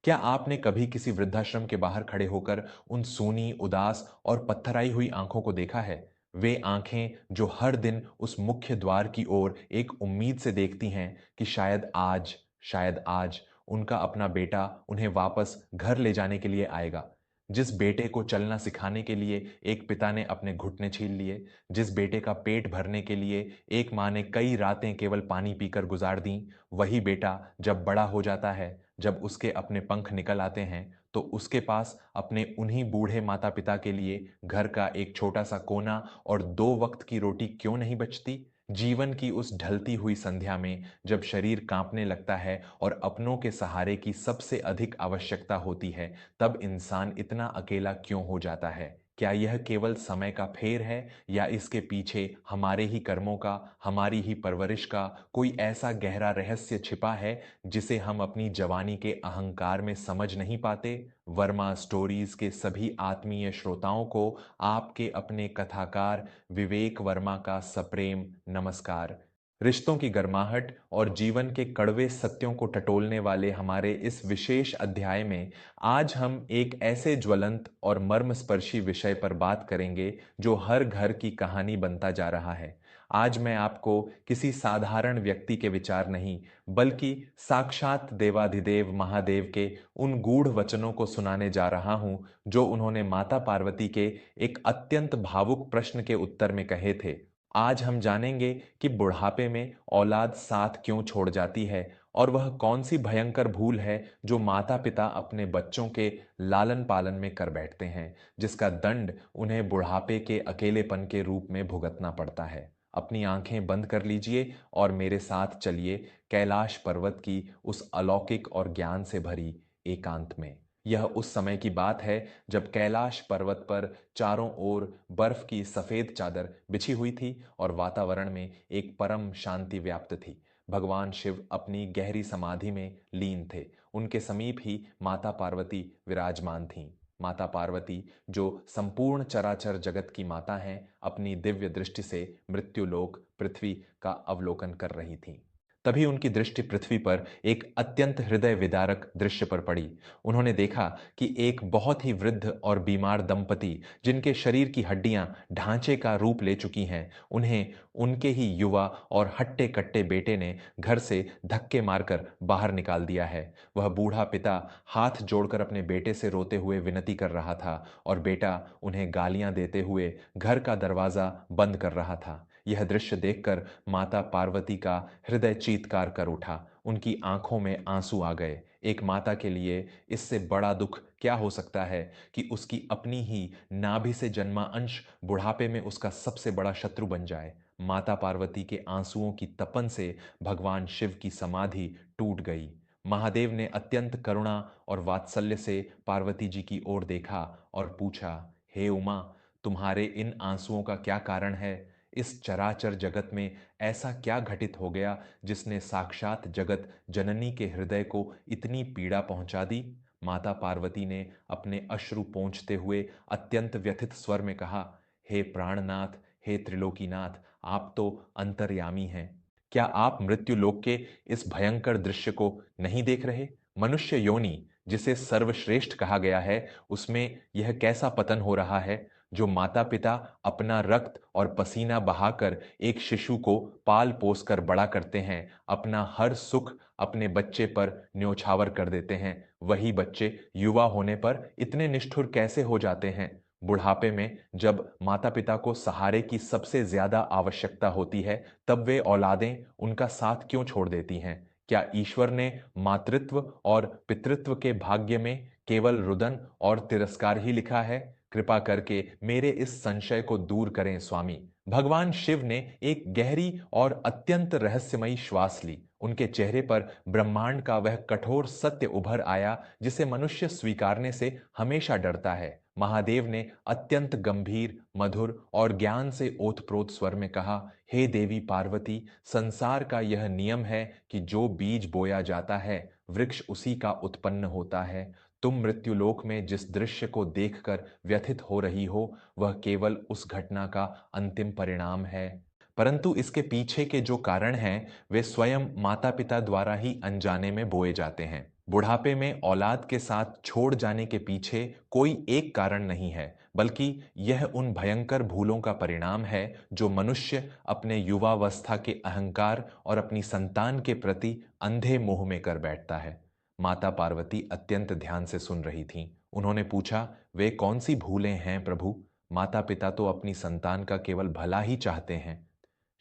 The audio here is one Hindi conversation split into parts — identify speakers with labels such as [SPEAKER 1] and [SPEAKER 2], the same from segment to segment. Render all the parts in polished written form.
[SPEAKER 1] क्या आपने कभी किसी वृद्धाश्रम के बाहर खड़े होकर उन सूनी, उदास और पत्थराई हुई आंखों को देखा है? वे आंखें जो हर दिन उस मुख्य द्वार की ओर एक उम्मीद से देखती हैं कि शायद आज उनका अपना बेटा उन्हें वापस घर ले जाने के लिए आएगा। जिस बेटे को चलना सिखाने के लिए एक पिता ने अपने घुटने छील लिए, जिस बेटे का पेट भरने के लिए एक माँ ने कई रातें केवल पानी पीकर गुजार दी, वही बेटा जब बड़ा हो जाता है, जब उसके अपने पंख निकल आते हैं, तो उसके पास अपने उन्हीं बूढ़े माता पिता के लिए घर का एक छोटा सा कोना और दो वक्त की रोटी क्यों नहीं बचती? जीवन की उस ढलती हुई संध्या में जब शरीर कांपने लगता है और अपनों के सहारे की सबसे अधिक आवश्यकता होती है, तब इंसान इतना अकेला क्यों हो जाता है? क्या यह केवल समय का फेर है, या इसके पीछे हमारे ही कर्मों का, हमारी ही परवरिश का कोई ऐसा गहरा रहस्य छिपा है जिसे हम अपनी जवानी के अहंकार में समझ नहीं पाते? वर्मा स्टोरीज के सभी आत्मीय श्रोताओं को आपके अपने कथाकार विवेक वर्मा का सप्रेम नमस्कार। रिश्तों की गर्माहट और जीवन के कड़वे सत्यों को टटोलने वाले हमारे इस विशेष अध्याय में आज हम एक ऐसे ज्वलंत और मर्मस्पर्शी विषय पर बात करेंगे जो हर घर की कहानी बनता जा रहा है। आज मैं आपको किसी साधारण व्यक्ति के विचार नहीं, बल्कि साक्षात देवाधिदेव महादेव के उन गूढ़ वचनों को सुनाने जा रहा हूं जो उन्होंने माता पार्वती के एक अत्यंत भावुक प्रश्न के उत्तर में कहे थे। आज हम जानेंगे कि बुढ़ापे में औलाद साथ क्यों छोड़ जाती है, और वह कौन सी भयंकर भूल है जो माता पिता अपने बच्चों के लालन पालन में कर बैठते हैं, जिसका दंड उन्हें बुढ़ापे के अकेलेपन के रूप में भुगतना पड़ता है। अपनी आंखें बंद कर लीजिए और मेरे साथ चलिए कैलाश पर्वत की उस अलौकिक और ज्ञान से भरी एकांत में। यह उस समय की बात है जब कैलाश पर्वत पर चारों ओर बर्फ की सफेद चादर बिछी हुई थी और वातावरण में एक परम शांति व्याप्त थी। भगवान शिव अपनी गहरी समाधि में लीन थे। उनके समीप ही माता पार्वती विराजमान थीं। माता पार्वती, जो संपूर्ण चराचर जगत की माता हैं, अपनी दिव्य दृष्टि से मृत्युलोक पृथ्वी का अवलोकन कर रही थीं। तभी उनकी दृष्टि पृथ्वी पर एक अत्यंत हृदय विदारक दृश्य पर पड़ी। उन्होंने देखा कि एक बहुत ही वृद्ध और बीमार दंपति, जिनके शरीर की हड्डियां ढांचे का रूप ले चुकी हैं, उन्हें उनके ही युवा और हट्टे कट्टे बेटे ने घर से धक्के मारकर बाहर निकाल दिया है। वह बूढ़ा पिता हाथ जोड़कर अपने बेटे से रोते हुए विनती कर रहा था, और बेटा उन्हें गालियां देते हुए घर का दरवाजा बंद कर रहा था। यह दृश्य देखकर माता पार्वती का हृदय चीत्कार कर उठा। उनकी आंखों में आंसू आ गए। एक माता के लिए इससे बड़ा दुख क्या हो सकता है कि उसकी अपनी ही नाभि से जन्मा अंश बुढ़ापे में उसका सबसे बड़ा शत्रु बन जाए। माता पार्वती के आंसुओं की तपन से भगवान शिव की समाधि टूट गई। महादेव ने अत्यंत करुणा और वात्सल्य से पार्वती जी की ओर देखा और पूछा, हे उमा, तुम्हारे इन आंसुओं का क्या कारण है? इस चराचर जगत में ऐसा क्या घटित हो गया जिसने साक्षात जगत जननी के हृदय को इतनी पीड़ा पहुंचा दी? माता पार्वती ने अपने अश्रु पोंछते हुए अत्यंत व्यथित स्वर में कहा, हे प्राणनाथ, हे त्रिलोकीनाथ, आप तो अंतर्यामी हैं। क्या आप मृत्यु लोक के इस भयंकर दृश्य को नहीं देख रहे? मनुष्य योनि, जिसे सर्वश्रेष्ठ कहा गया है, उसमें यह कैसा पतन हो रहा है? जो माता पिता अपना रक्त और पसीना बहाकर एक शिशु को पाल पोस कर बड़ा करते हैं, अपना हर सुख अपने बच्चे पर न्योछावर कर देते हैं, वही बच्चे युवा होने पर इतने निष्ठुर कैसे हो जाते हैं? बुढ़ापे में जब माता पिता को सहारे की सबसे ज्यादा आवश्यकता होती है, तब वे औलादें उनका साथ क्यों छोड़ देती हैं? क्या ईश्वर ने मातृत्व और पितृत्व के भाग्य में केवल रुदन और तिरस्कार ही लिखा है? कृपा करके मेरे इस संशय को दूर करें स्वामी। भगवान शिव ने एक गहरी और अत्यंत रहस्यमयी श्वास ली। उनके चेहरे पर ब्रह्मांड का वह कठोर सत्य उभर आया जिसे मनुष्य स्वीकारने से हमेशा डरता है। महादेव ने अत्यंत गंभीर, मधुर और ज्ञान से ओतप्रोत स्वर में कहा, हे देवी पार्वती, संसार का यह नियम है कि जो बीज बोया जाता है, वृक्ष उसी का उत्पन्न होता है। तुम मृत्युलोक में जिस दृश्य को देखकर व्यथित हो रही हो, वह केवल उस घटना का अंतिम परिणाम है, परंतु इसके पीछे के जो कारण हैं, वे स्वयं माता पिता द्वारा ही अनजाने में बोए जाते हैं। बुढ़ापे में औलाद के साथ छोड़ जाने के पीछे कोई एक कारण नहीं है, बल्कि यह उन भयंकर भूलों का परिणाम है जो मनुष्य अपने युवावस्था के अहंकार और अपनी संतान के प्रति अंधे मोह में कर बैठता है। माता पार्वती अत्यंत ध्यान से सुन रही थीं। उन्होंने पूछा, वे कौन सी भूलें हैं प्रभु? माता पिता तो अपनी संतान का केवल भला ही चाहते हैं।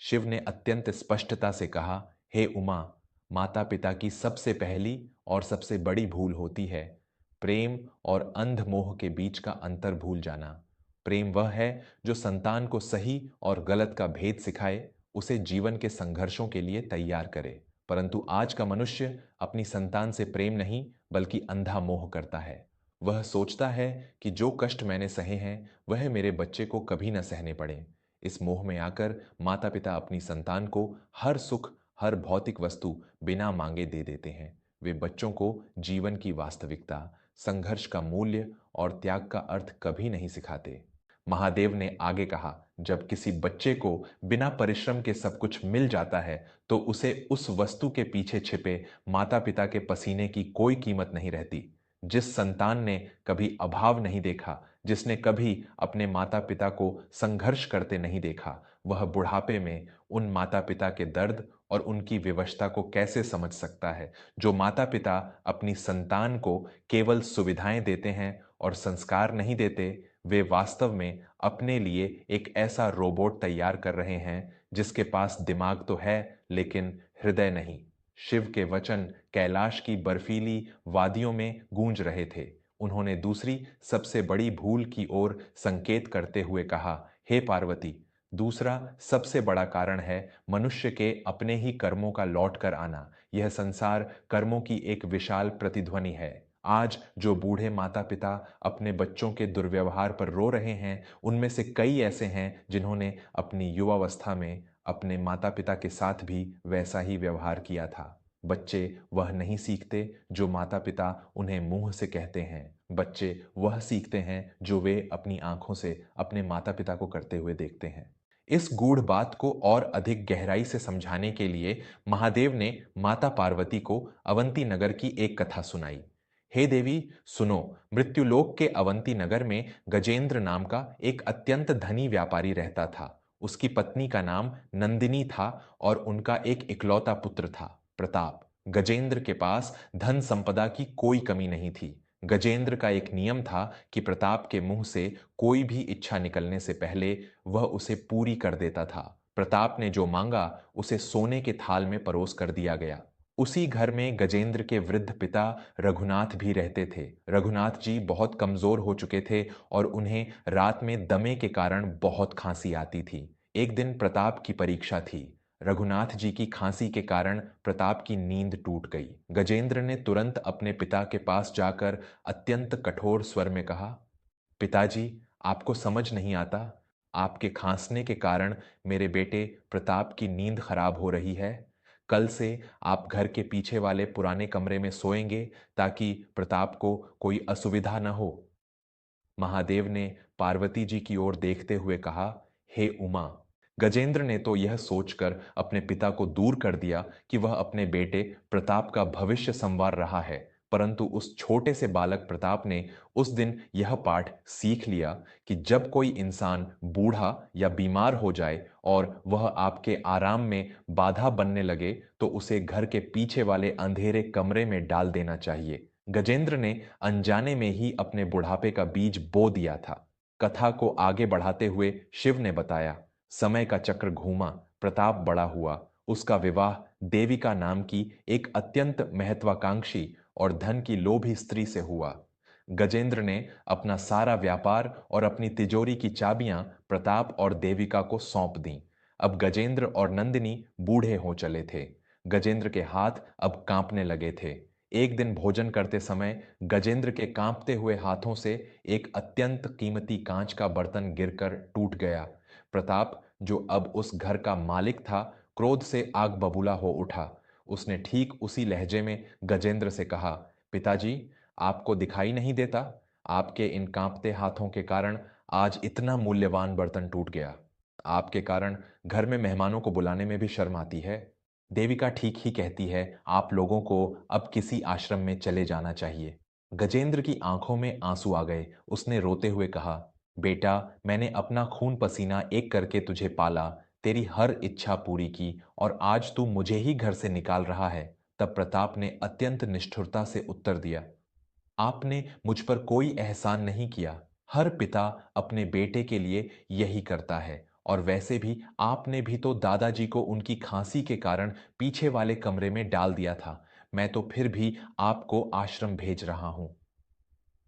[SPEAKER 1] शिव ने अत्यंत स्पष्टता से कहा, हे उमा, माता पिता की सबसे पहली और सबसे बड़ी भूल होती है प्रेम और अंध मोह के बीच का अंतर भूल जाना। प्रेम वह है जो संतान को सही और गलत का भेद सिखाए, उसे जीवन के संघर्षों के लिए तैयार करे। परंतु आज का मनुष्य अपनी संतान से प्रेम नहीं बल्कि अंधा मोह करता है। वह सोचता है कि जो कष्ट मैंने सहे हैं वह मेरे बच्चे को कभी न सहने पड़े। इस मोह में आकर माता पिता अपनी संतान को हर सुख, हर भौतिक वस्तु बिना मांगे दे देते हैं। वे बच्चों को जीवन की वास्तविकता, संघर्ष का मूल्य और त्याग का अर्थ कभी नहीं सिखाते। महादेव ने आगे कहा, जब किसी बच्चे को बिना परिश्रम के सब कुछ मिल जाता है तो उसे उस वस्तु के पीछे छिपे माता पिता के पसीने की कोई कीमत नहीं रहती। जिस संतान ने कभी अभाव नहीं देखा, जिसने कभी अपने माता पिता को संघर्ष करते नहीं देखा, वह बुढ़ापे में उन माता पिता के दर्द और उनकी विवशता को कैसे समझ सकता है। जो माता पिता अपनी संतान को केवल सुविधाएं देते हैं और संस्कार नहीं देते, वे वास्तव में अपने लिए एक ऐसा रोबोट तैयार कर रहे हैं जिसके पास दिमाग तो है लेकिन हृदय नहीं। शिव के वचन कैलाश की बर्फीली वादियों में गूंज रहे थे। उन्होंने दूसरी सबसे बड़ी भूल की ओर संकेत करते हुए कहा, हे पार्वती, दूसरा सबसे बड़ा कारण है मनुष्य के अपने ही कर्मों का लौट कर आना। यह संसार कर्मों की एक विशाल प्रतिध्वनि है। आज जो बूढ़े माता पिता अपने बच्चों के दुर्व्यवहार पर रो रहे हैं, उनमें से कई ऐसे हैं जिन्होंने अपनी युवावस्था में अपने माता पिता के साथ भी वैसा ही व्यवहार किया था। बच्चे वह नहीं सीखते जो माता पिता उन्हें मुंह से कहते हैं। बच्चे वह सीखते हैं जो वे अपनी आंखों से अपने माता पिता को करते हुए देखते हैं। इस गूढ़ बात को और अधिक गहराई से समझाने के लिए महादेव ने माता पार्वती को अवंती नगर की एक कथा सुनाई। हे देवी, सुनो, मृत्युलोक के अवंती नगर में गजेंद्र नाम का एक अत्यंत धनी व्यापारी रहता था। उसकी पत्नी का नाम नंदिनी था और उनका एक इकलौता पुत्र था, प्रताप। गजेंद्र के पास धन संपदा की कोई कमी नहीं थी। गजेंद्र का एक नियम था कि प्रताप के मुंह से कोई भी इच्छा निकलने से पहले वह उसे पूरी कर देता था। प्रताप ने जो मांगा उसे सोने के थाल में परोस कर दिया गया। उसी घर में गजेंद्र के वृद्ध पिता रघुनाथ भी रहते थे। रघुनाथ जी बहुत कमजोर हो चुके थे और उन्हें रात में दमे के कारण बहुत खांसी आती थी। एक दिन प्रताप की परीक्षा थी। रघुनाथ जी की खांसी के कारण प्रताप की नींद टूट गई। गजेंद्र ने तुरंत अपने पिता के पास जाकर अत्यंत कठोर स्वर में कहा, पिताजी, आपको समझ नहीं आता, आपके खांसने के कारण मेरे बेटे प्रताप की नींद खराब हो रही है। कल से आप घर के पीछे वाले पुराने कमरे में सोएंगे ताकि प्रताप को कोई असुविधा न हो। महादेव ने पार्वती जी की ओर देखते हुए कहा, हे उमा। गजेंद्र ने तो यह सोचकर अपने पिता को दूर कर दिया कि वह अपने बेटे प्रताप का भविष्य संवार रहा है, परंतु उस छोटे से बालक प्रताप ने उस दिन यह पाठ सीख लिया कि जब कोई इंसान बूढ़ा या बीमार हो जाए और वह आपके आराम में बाधा बनने लगे तो उसे घर के पीछे वाले अंधेरे कमरे में डाल देना चाहिए। गजेंद्र ने अनजाने में ही अपने बुढ़ापे का बीज बो दिया था। कथा को आगे बढ़ाते हुए शिव ने बताया, समय का चक्र घूमा, प्रताप बड़ा हुआ। उसका विवाह देविका नाम की एक अत्यंत महत्वाकांक्षी और धन की लोभी स्त्री से हुआ। गजेंद्र ने अपना सारा व्यापार और अपनी तिजोरी की चाबियां प्रताप और देविका को सौंप दी। अब गजेंद्र और नंदिनी बूढ़े हो चले थे। गजेंद्र के हाथ अब कांपने लगे थे। एक दिन भोजन करते समय गजेंद्र के कांपते हुए हाथों से एक अत्यंत कीमती कांच का बर्तन गिरकर टूट गया। प्रताप, जो अब उस घर का मालिक था, क्रोध से आग बबूला हो उठा। उसने ठीक उसी लहजे में गजेंद्र से कहा, पिताजी, आपको दिखाई नहीं देता? आपके इन कांपते हाथों के कारण आज इतना मूल्यवान बर्तन टूट गया। आपके कारण घर में मेहमानों को बुलाने में भी शर्म आती है। देविका ठीक ही कहती है, आप लोगों को अब किसी आश्रम में चले जाना चाहिए। गजेंद्र की आंखों में आंसू आ गए। उसने रोते हुए कहा, बेटा, मैंने अपना खून पसीना एक करके तुझे पाला, तेरी हर इच्छा पूरी की, और आज तू मुझे ही घर से निकाल रहा है। तब प्रताप ने अत्यंत निष्ठुरता से उत्तर दिया, आपने मुझ पर कोई एहसान नहीं किया। हर पिता अपने बेटे के लिए यही करता है। और वैसे भी आपने भी तो दादाजी को उनकी खांसी के कारण पीछे वाले कमरे में डाल दिया था। मैं तो फिर भी आपको आश्रम भेज रहा हूं।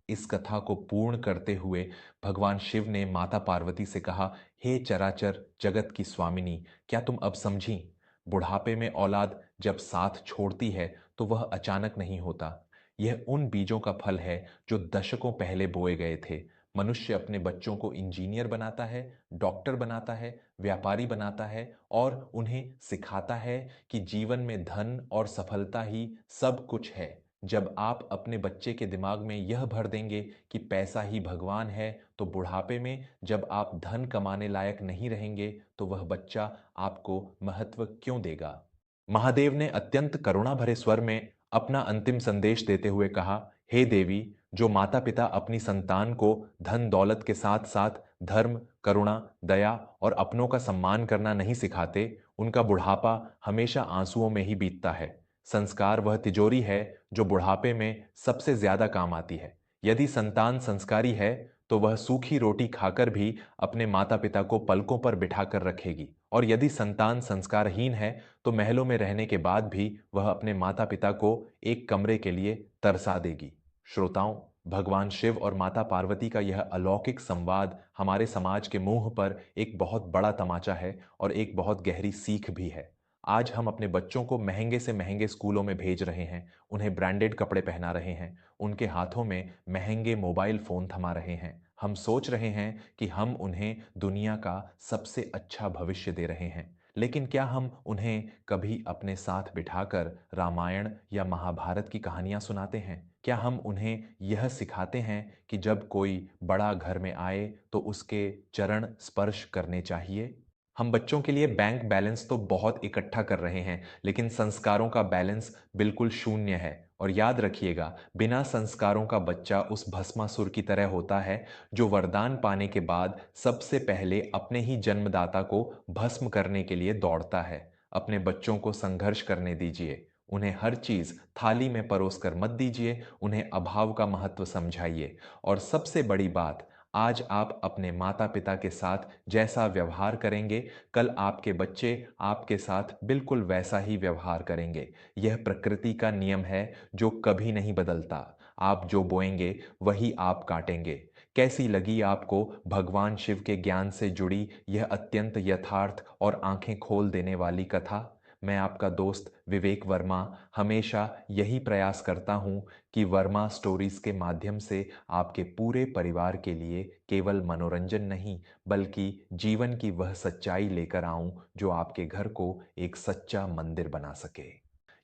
[SPEAKER 1] इस कथा को पूर्ण करते हुए भगवान शिव ने माता पार्वती से कहा, हे चराचर जगत की स्वामिनी, क्या तुम अब समझी? बुढ़ापे में औलाद जब साथ छोड़ती है तो वह अचानक नहीं होता। यह उन बीजों का फल है जो दशकों पहले बोए गए थे। मनुष्य अपने बच्चों को इंजीनियर बनाता है, डॉक्टर बनाता है, व्यापारी बनाता है, और उन्हें सिखाता है कि जीवन में धन और सफलता ही सब कुछ है। जब आप अपने बच्चे के दिमाग में यह भर देंगे कि पैसा ही भगवान है, तो बुढ़ापे में जब आप धन कमाने लायक नहीं रहेंगे, तो वह बच्चा आपको महत्व क्यों देगा? महादेव ने अत्यंत करुणा भरे स्वर में अपना अंतिम संदेश देते हुए कहा, हे देवी, जो माता पिता अपनी संतान को धन दौलत के साथ साथ धर्म, करुणा, दया और अपनों का सम्मान करना नहीं सिखाते, उनका बुढ़ापा हमेशा आंसुओं में ही बीतता है। संस्कार वह तिजोरी है जो बुढ़ापे में सबसे ज्यादा काम आती है। यदि संतान संस्कारी है तो वह सूखी रोटी खाकर भी अपने माता पिता को पलकों पर बिठाकर रखेगी, और यदि संतान संस्कारहीन है तो महलों में रहने के बाद भी वह अपने माता पिता को एक कमरे के लिए तरसा देगी। श्रोताओं, भगवान शिव और माता पार्वती का यह अलौकिक संवाद हमारे समाज के मुंह पर एक बहुत बड़ा तमाचा है और एक बहुत गहरी सीख भी है। आज हम अपने बच्चों को महंगे से महंगे स्कूलों में भेज रहे हैं, उन्हें ब्रांडेड कपड़े पहना रहे हैं, उनके हाथों में महंगे मोबाइल फोन थमा रहे हैं। हम सोच रहे हैं कि हम उन्हें दुनिया का सबसे अच्छा भविष्य दे रहे हैं। लेकिन क्या हम उन्हें कभी अपने साथ बिठाकर रामायण या महाभारत की कहानियां सुनाते हैं? क्या हम उन्हें यह सिखाते हैं कि जब कोई बड़ा घर में आए तो उसके चरण स्पर्श करने चाहिए? हम बच्चों के लिए बैंक बैलेंस तो बहुत इकट्ठा कर रहे हैं, लेकिन संस्कारों का बैलेंस बिल्कुल शून्य है। और याद रखिएगा, बिना संस्कारों का बच्चा उस भस्मासुर की तरह होता है जो वरदान पाने के बाद सबसे पहले अपने ही जन्मदाता को भस्म करने के लिए दौड़ता है। अपने बच्चों को संघर्ष करने दीजिए। उन्हें हर चीज थाली में परोस कर मत दीजिए, उन्हें अभाव का महत्व समझाइए। और सबसे बड़ी बात, आज आप अपने माता पिता के साथ जैसा व्यवहार करेंगे, कल आपके बच्चे आपके साथ बिल्कुल वैसा ही व्यवहार करेंगे। यह प्रकृति का नियम है जो कभी नहीं बदलता। आप जो बोएंगे वही आप काटेंगे। कैसी लगी आपको भगवान शिव के ज्ञान से जुड़ी यह अत्यंत यथार्थ और आंखें खोल देने वाली कथा? मैं आपका दोस्त विवेक वर्मा हमेशा यही प्रयास करता हूं कि वर्मा स्टोरीज के माध्यम से आपके पूरे परिवार के लिए केवल मनोरंजन नहीं, बल्कि जीवन की वह सच्चाई लेकर आऊं जो आपके घर को एक सच्चा मंदिर बना सके।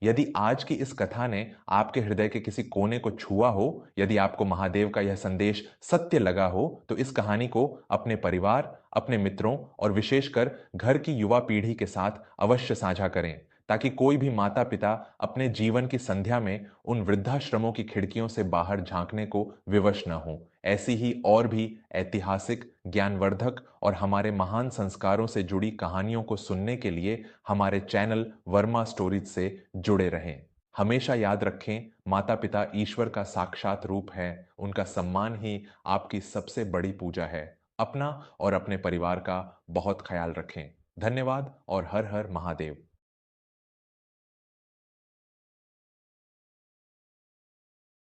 [SPEAKER 1] यदि आज की इस कथा ने आपके हृदय के किसी कोने को छुआ हो, यदि आपको महादेव का यह संदेश सत्य लगा हो, तो इस कहानी को अपने परिवार, अपने मित्रों और विशेषकर घर की युवा पीढ़ी के साथ अवश्य साझा करें, ताकि कोई भी माता पिता अपने जीवन की संध्या में उन वृद्धाश्रमों की खिड़कियों से बाहर झांकने को विवश न हो। ऐसी ही और भी ऐतिहासिक, ज्ञानवर्धक और हमारे महान संस्कारों से जुड़ी कहानियों को सुनने के लिए हमारे चैनल वर्मा स्टोरीज से जुड़े रहें। हमेशा याद रखें, माता पिता ईश्वर का साक्षात रूप है, उनका सम्मान ही आपकी सबसे बड़ी पूजा है। अपना और अपने परिवार का बहुत ख्याल रखें। धन्यवाद और हर हर महादेव।